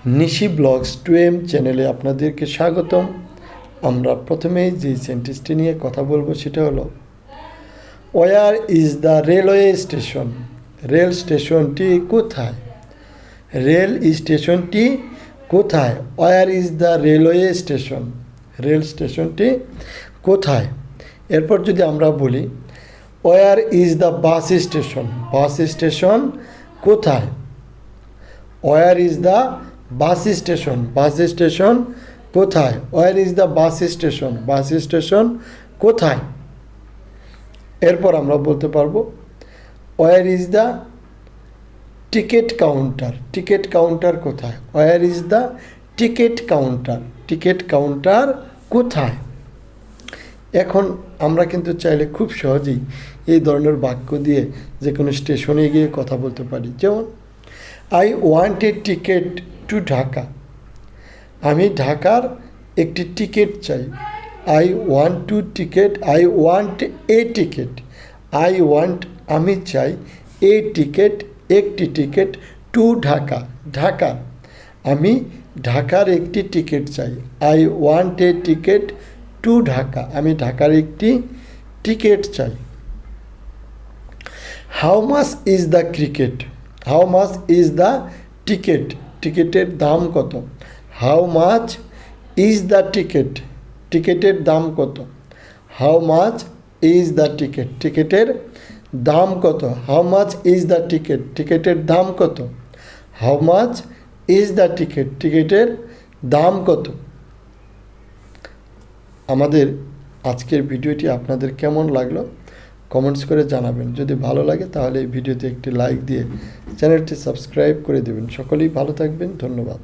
নিশি blogs 2M চ্যানেলে আপনাদেরকে স্বাগতম। আমরা প্রথমেই যে সেন্টেন্সটি নিয়ে কথা বলবো সেটা হলো, where is the railway station? Rail স্টেশনটি কোথায়? রেল স্টেশনটি কোথায়? Where is the railway station? Rail স্টেশনটি কোথায়? এরপর যদি আমরা বলি, where is the bus station? Bus station কোথায়? Where is the bus station? Bus station কোথায়? Where is the bus station? Bus station কোথায়? এরপর আমরা বলতে পারবো, where is the ticket counter? Ticket counter কোথায়? Where is the ticket counter? Ticket counter কোথায়? এখন আমরা কিন্তু চাইলে খুব সহজেই এই ধরনের বাক্য দিয়ে যে কোনো স্টেশনে গিয়ে কথা বলতে পারি। যেমন, I want a ticket to Dhaka. আমি ঢাকার একটি টিকিট চাই। I want to ticket, I want a ticket. I want আমি চাই, এ টিকিট একটি টিকিট, টু ঢাকা ঢাকা। আমি ঢাকার একটি টিকিট চাই। I want a ticket to Dhaka. আমি ঢাকার একটি টিকিট চাই। How much is the cricket? How much is the ticket? টিকিটের দাম কত? How much is the ticket? টিকিটের দাম কত? How much is the ticket? টিকিটের দাম কত? How much is the ticket? টিকিটের দাম কত? How much is the ticket? টিকিটের দাম কত? আমাদের আজকের ভিডিওটি আপনাদের কেমন লাগলো কমেন্টস করে জানাবেন। যদি ভালো লাগে তাহলে এই ভিডিওতে একটি লাইক দিয়ে চ্যানেলটি সাবস্ক্রাইব করে দেবেন। সকলেই ভালো থাকবেন। ধন্যবাদ।